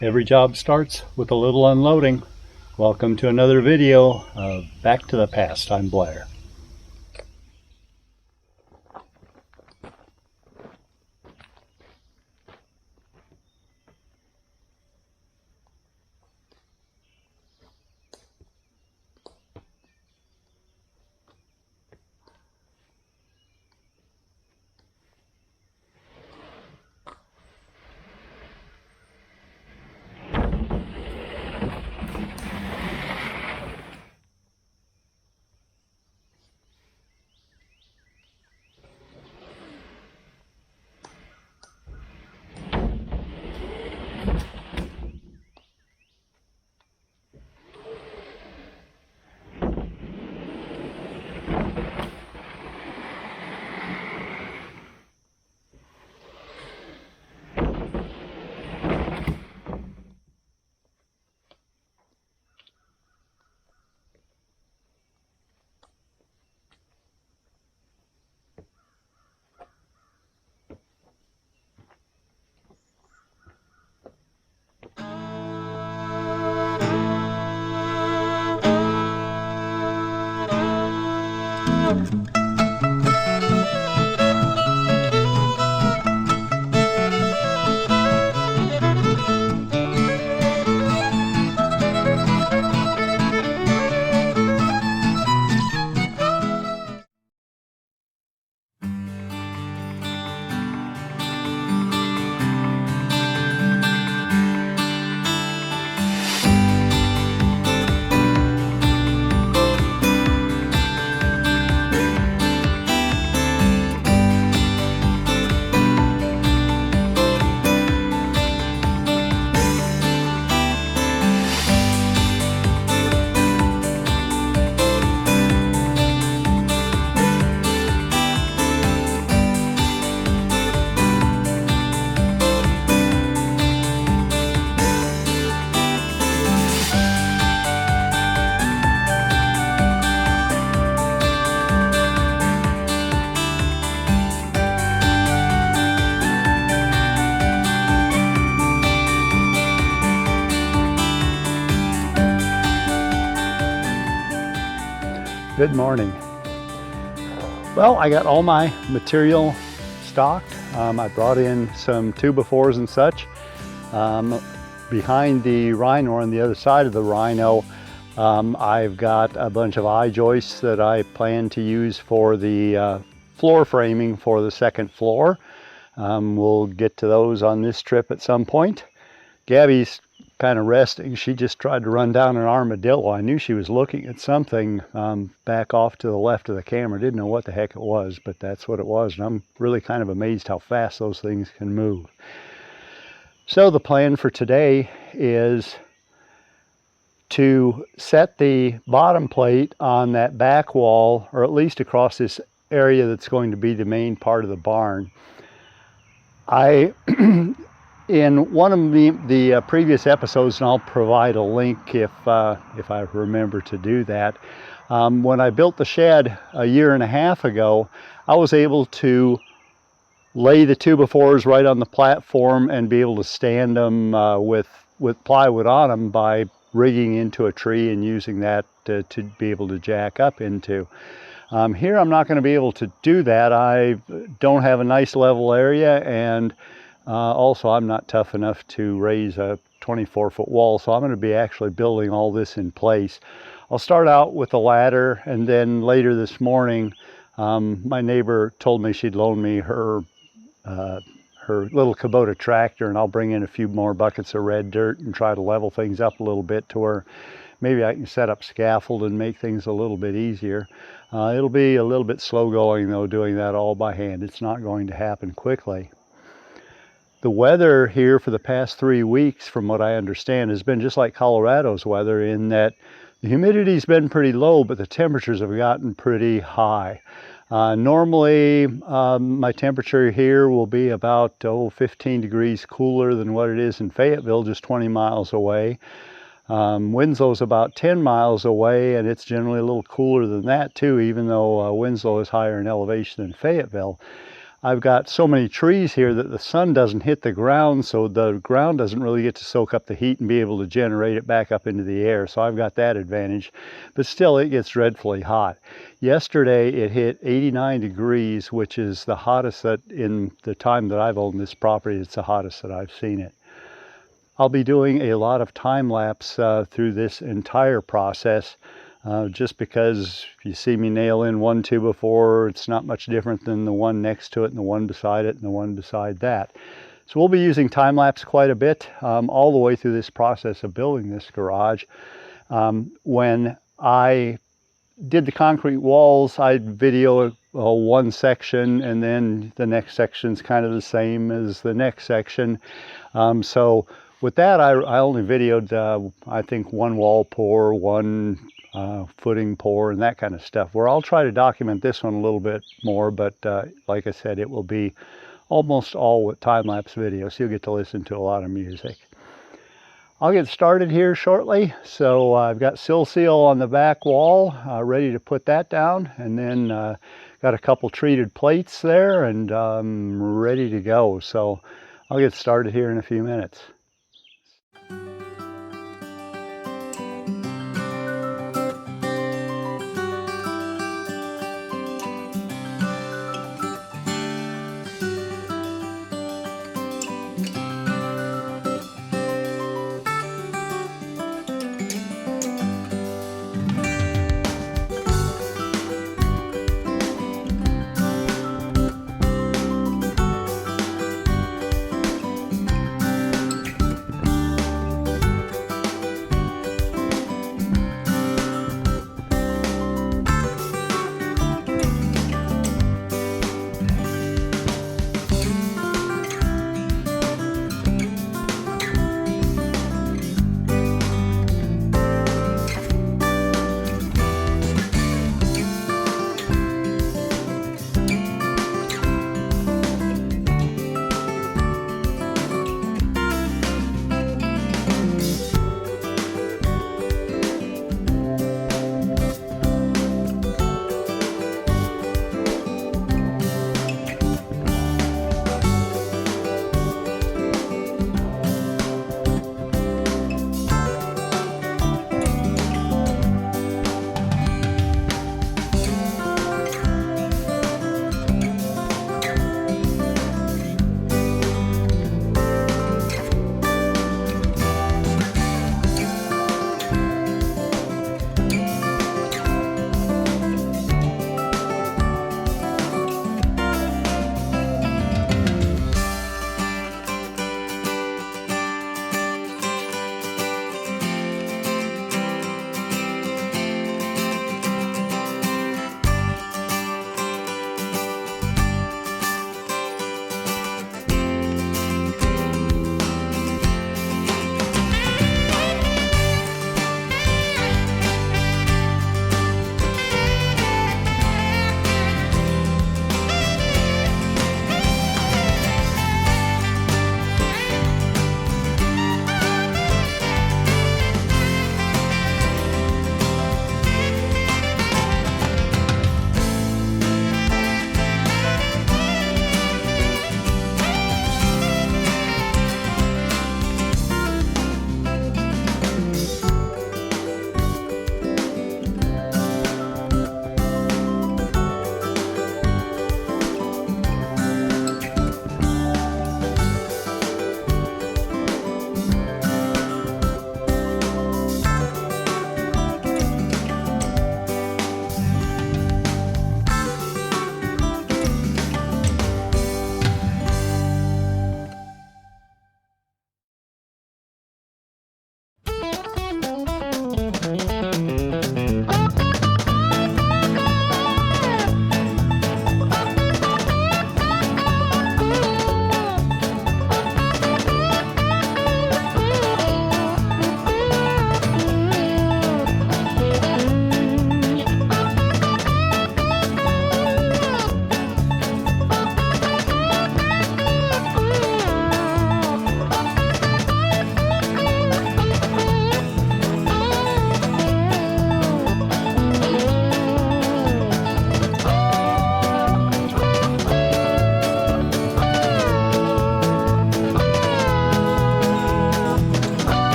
Every job starts with a little unloading. Welcome to another video of Back to the Past. I'm Blair. Good morning. Well, I got all my material stocked. I brought in some 2x4s and such. Behind the rhino, or on the other side of the rhino, I've got a bunch of I-joists that I plan to use for the floor framing for the second floor. We'll get to those on this trip at some point. Gabby's kind of resting. She just tried to run down an armadillo. I knew she was looking at something back off to the left of the camera. Didn't know what the heck it was, but that's what it was. And I'm really kind of amazed how fast those things can move. So the plan for today is to set the bottom plate on that back wall, or at least across this area that's going to be the main part of the barn. In one of the previous episodes, and I'll provide a link if I remember to do that, when I built the shed a year and a half ago, I was able to lay the 2x4s right on the platform and be able to stand them with plywood on them by rigging into a tree and using that to be able to jack up into. Here I'm not going to be able to do that. I don't have a nice level area, and also I'm not tough enough to raise a 24-foot wall, so I'm going to be actually building all this in place. I'll start out with a ladder, and then later this morning my neighbor told me she'd loan me her little Kubota tractor, and I'll bring in a few more buckets of red dirt and try to level things up a little bit to where maybe I can set up scaffold and make things a little bit easier. It'll be a little bit slow going though, doing that all by hand. It's not going to happen quickly. The weather here for the past 3 weeks, from what I understand, has been just like Colorado's weather, in that the humidity's been pretty low, but the temperatures have gotten pretty high. Normally, my temperature here will be about 15 degrees cooler than what it is in Fayetteville, just 20 miles away. Winslow's about 10 miles away, and it's generally a little cooler than that too, even though Winslow is higher in elevation than Fayetteville. I've got so many trees here that the sun doesn't hit the ground, so the ground doesn't really get to soak up the heat and be able to generate it back up into the air. So I've got that advantage, but still it gets dreadfully hot. Yesterday it hit 89 degrees, which is the hottest that in the time that I've owned this property, it's the hottest that I've seen it. I'll be doing a lot of time lapse through this entire process. Just because you see me nail in 1 2x4, it's not much different than the one next to it and the one beside it and the one beside that. So we'll be using time-lapse quite a bit all the way through this process of building this garage. When I did the concrete walls, I'd video one section, and then the next section's kind of the same as the next section. So with that, I only videoed, I think, one wall pour, one footing pour, and that kind of stuff. Where I'll try to document this one a little bit more, but like I said, it will be almost all with time-lapse video, so you'll get to listen to a lot of music. I'll get started here shortly. So I've got sill seal on the back wall, ready to put that down, and then got a couple treated plates there, and ready to go. So I'll get started here in a few minutes.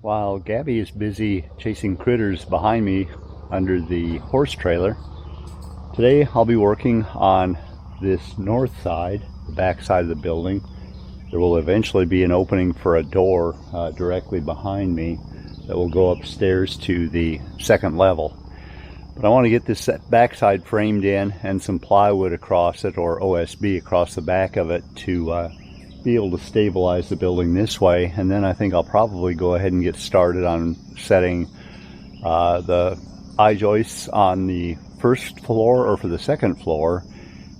While Gabby is busy chasing critters behind me under the horse trailer, today I'll be working on this north side, the back side of the building. There will eventually be an opening for a door directly behind me that will go upstairs to the second level. But I want to get this backside framed in and some plywood across it, or OSB across the back of it, to be able to stabilize the building this way. And then I think I'll probably go ahead and get started on setting the I-joists on the first floor or for the second floor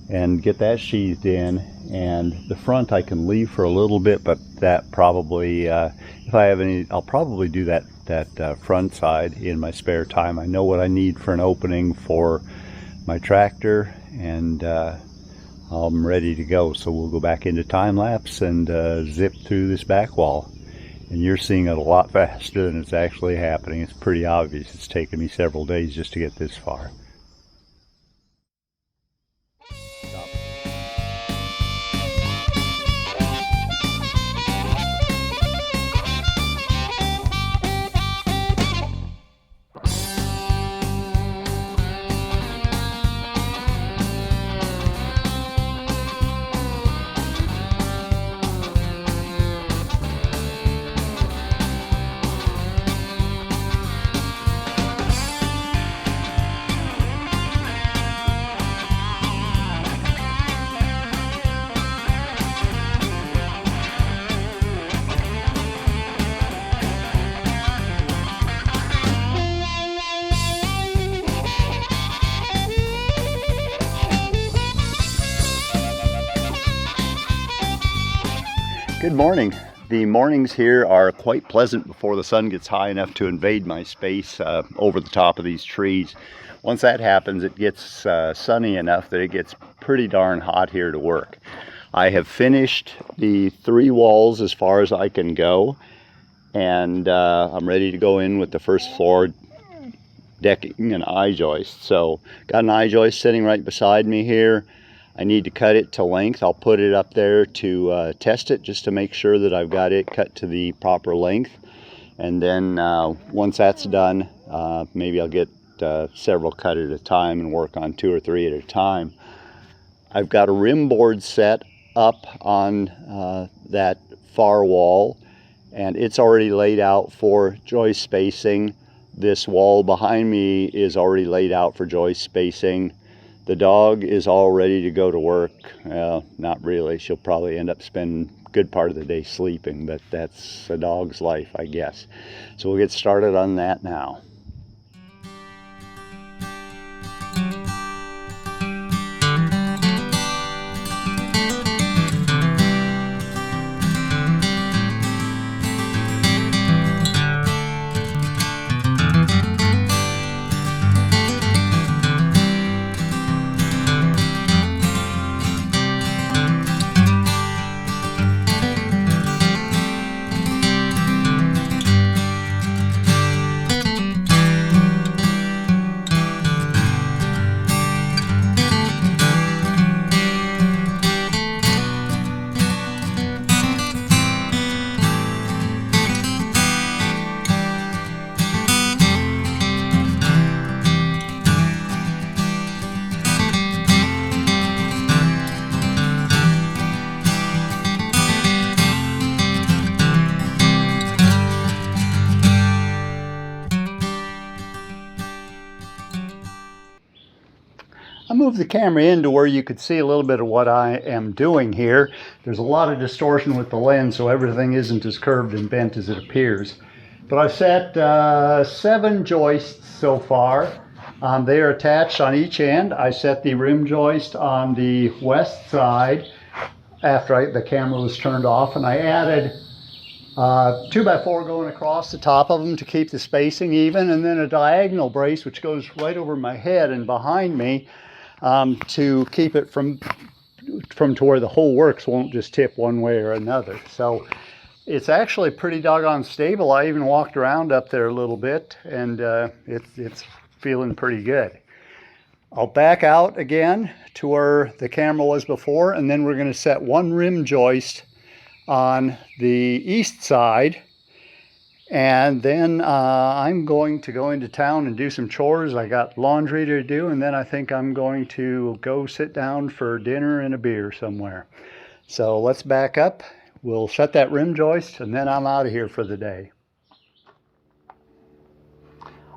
and get that sheathed in. And the front I can leave for a little bit, but that probably, if I have any, I'll probably do that front side in my spare time. I know what I need for an opening for my tractor, and I'm ready to go. So we'll go back into time lapse and zip through this back wall. And you're seeing it a lot faster than it's actually happening. It's pretty obvious. It's taken me several days just to get this far. Good morning. The mornings here are quite pleasant before the sun gets high enough to invade my space over the top of these trees. Once that happens, it gets sunny enough that it gets pretty darn hot here to work. I have finished the 3 walls as far as I can go, and I'm ready to go in with the first floor decking and I-joist. So got an I-joist sitting right beside me here. I need to cut it to length. I'll put it up there to test it just to make sure that I've got it cut to the proper length. And then once that's done, maybe I'll get several cut at a time and work on 2 or 3 at a time. I've got a rim board set up on that far wall, and it's already laid out for joist spacing. This wall behind me is already laid out for joist spacing. The dog is all ready to go to work. Not really. She'll probably end up spending a good part of the day sleeping, but that's a dog's life, I guess. So we'll get started on that now. I moved the camera in to where you could see a little bit of what I am doing here. There's a lot of distortion with the lens, so everything isn't as curved and bent as it appears. But I've set 7 joists so far. They are attached on each end. I set the rim joist on the west side after the camera was turned off, and I added 2x4 going across the top of them to keep the spacing even, and then a diagonal brace which goes right over my head and behind me to keep it from to where the whole works won't just tip one way or another. So it's actually pretty doggone stable. I even walked around up there a little bit, and it's feeling pretty good. I'll back out again to where the camera was before, and then we're going to set 1 rim joist on the east side, And then I'm going to go into town and do some chores. I got laundry to do, and then I think I'm going to go sit down for dinner and a beer somewhere. So let's back up. We'll shut that rim joist, and then I'm out of here for the day.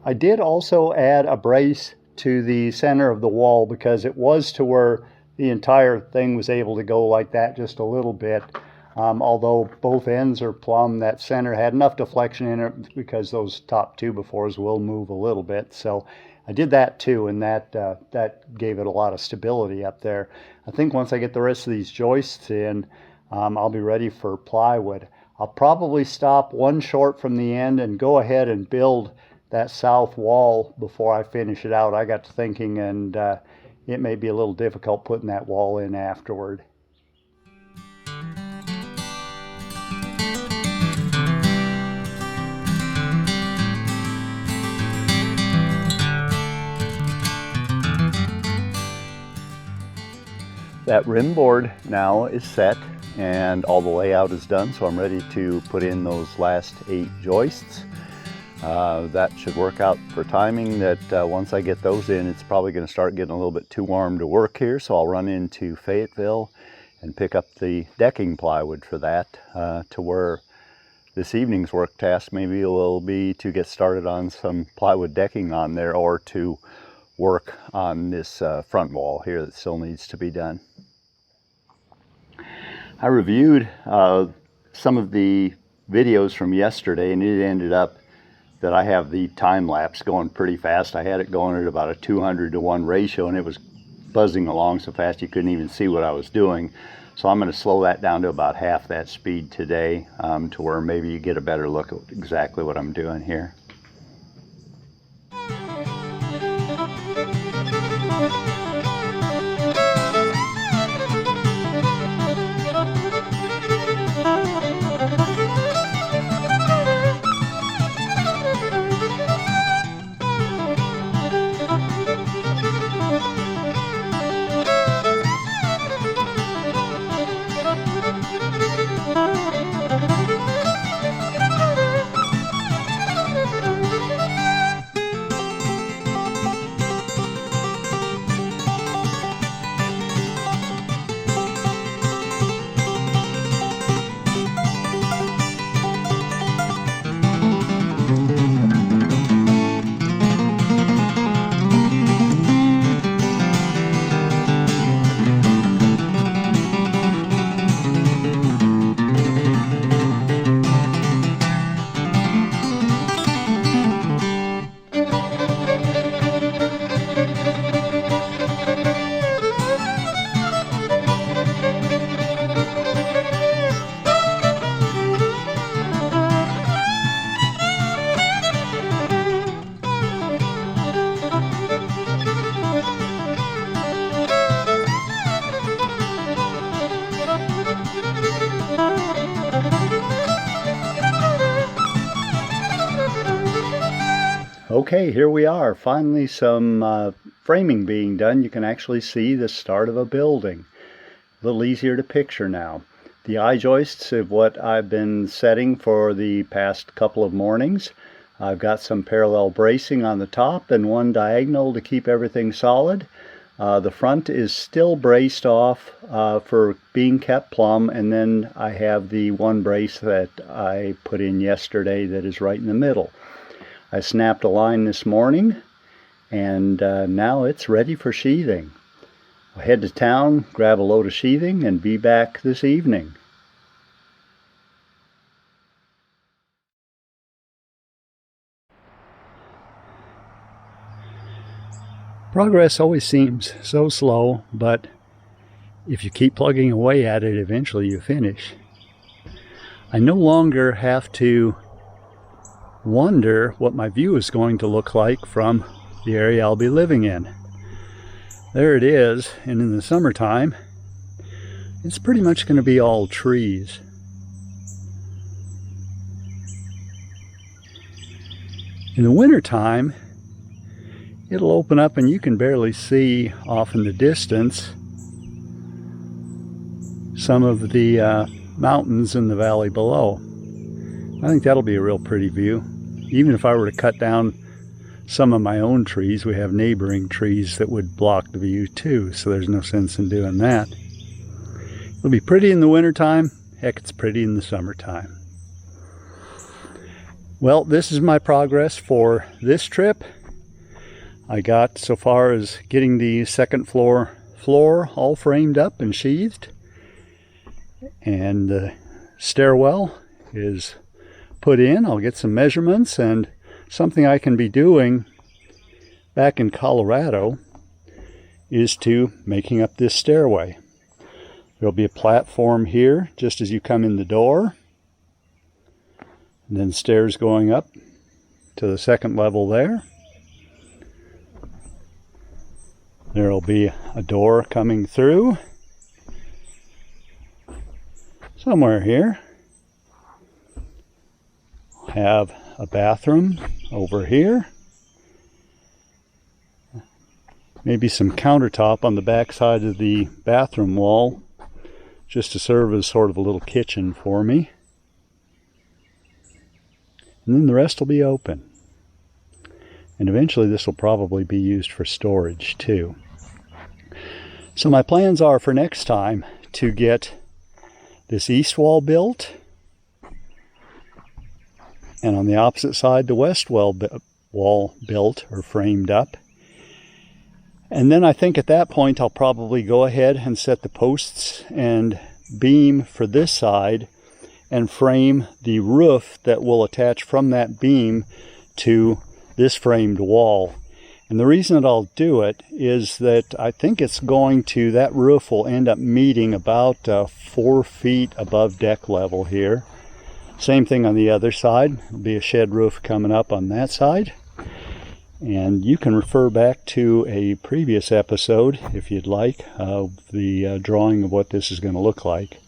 I did also add a brace to the center of the wall because it was to where the entire thing was able to go like that just a little bit. Although both ends are plumb, that center had enough deflection in it because those top 2x4s will move a little bit. So I did that too, and that gave it a lot of stability up there. I think once I get the rest of these joists in, I'll be ready for plywood. I'll probably stop one short from the end and go ahead and build that south wall before I finish it out. I got to thinking, and it may be a little difficult putting that wall in afterward. That rim board now is set and all the layout is done, so I'm ready to put in those last 8 joists. That should work out for timing, that once I get those in, it's probably going to start getting a little bit too warm to work here, so I'll run into Fayetteville and pick up the decking plywood for that, to where this evening's work task maybe will be to get started on some plywood decking on there, or to work on this front wall here that still needs to be done. I reviewed some of the videos from yesterday, and it ended up that I have the time lapse going pretty fast. I had it going at about a 200-to-1 ratio, and it was buzzing along so fast you couldn't even see what I was doing. So I'm going to slow that down to about half that speed today, to where maybe you get a better look at exactly what I'm doing here. Okay, here we are. Finally some framing being done. You can actually see the start of a building. A little easier to picture now. The I-joists of what I've been setting for the past couple of mornings. I've got some parallel bracing on the top and one diagonal to keep everything solid. The front is still braced off for being kept plumb, and then I have the one brace that I put in yesterday that is right in the middle. I snapped a line this morning, and now it's ready for sheathing. I'll head to town, grab a load of sheathing, and be back this evening. Progress always seems so slow, but if you keep plugging away at it, eventually you finish. I no longer have to wonder what my view is going to look like from the area I'll be living in. There it is, and in the summertime it's pretty much going to be all trees. In the wintertime it'll open up and you can barely see off in the distance some of the mountains in the valley below. I think that'll be a real pretty view. Even if I were to cut down some of my own trees, we have neighboring trees that would block the view too, so there's no sense in doing that. It'll be pretty in the wintertime. Heck, it's pretty in the summertime. Well, this is my progress for this trip. I got so far as getting the second floor all framed up and sheathed, and the stairwell is put in. I'll get some measurements, and something I can be doing back in Colorado is to making up this stairway. There'll be a platform here just as you come in the door, and then stairs going up to the second level there. There'll be a door coming through somewhere here. Have a bathroom over here. Maybe some countertop on the back side of the bathroom wall, just to serve as sort of a little kitchen for me. And then the rest will be open. And eventually this will probably be used for storage too. So my plans are for next time to get this east wall built, and on the opposite side the west wall built or framed up. And then I think at that point I'll probably go ahead and set the posts and beam for this side and frame the roof that will attach from that beam to this framed wall. And the reason that I'll do it is that I think that roof will end up meeting about 4 feet above deck level here. Same thing on the other side. There'll be a shed roof coming up on that side. And you can refer back to a previous episode, if you'd like, of the drawing of what this is going to look like.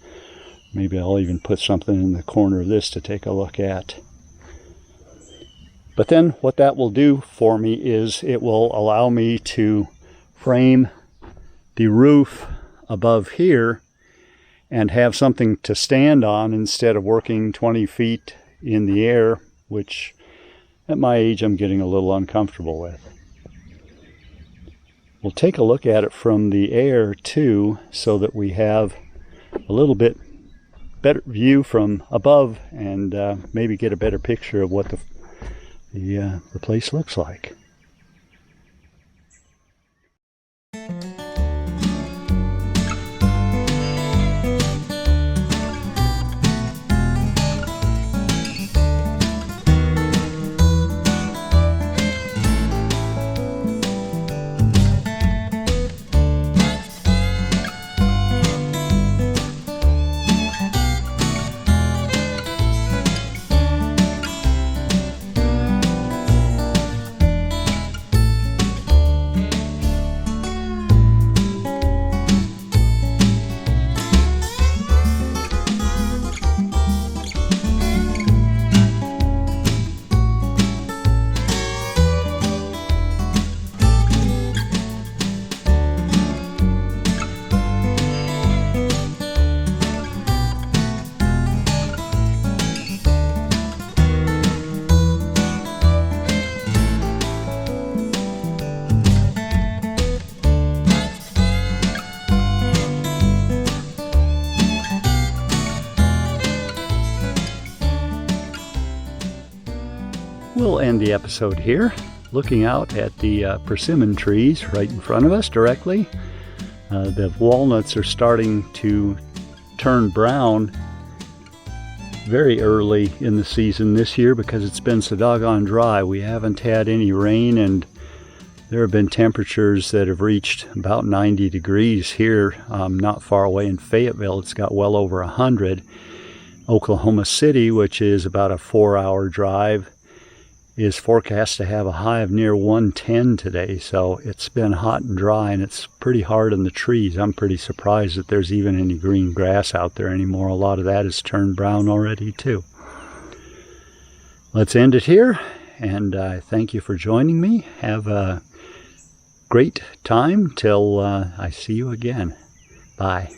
Maybe I'll even put something in the corner of this to take a look at. But then what that will do for me is it will allow me to frame the roof above here and have something to stand on instead of working 20 feet in the air, which at my age I'm getting a little uncomfortable with. We'll take a look at it from the air too, so that we have a little bit better view from above, and maybe get a better picture of what the place looks like. We'll end the episode here, looking out at the persimmon trees right in front of us directly. The walnuts are starting to turn brown very early in the season this year because it's been so doggone dry. We haven't had any rain, and there have been temperatures that have reached about 90 degrees here, not far away in Fayetteville. It's got well over 100. Oklahoma City, which is about a 4-hour drive, is forecast to have a high of near 110 today. So it's been hot and dry, and it's pretty hard on the trees. I'm pretty surprised that there's even any green grass out there anymore. A lot of that has turned brown already too. Let's end it here, and I thank you for joining me. Have a great time till I see you again. Bye.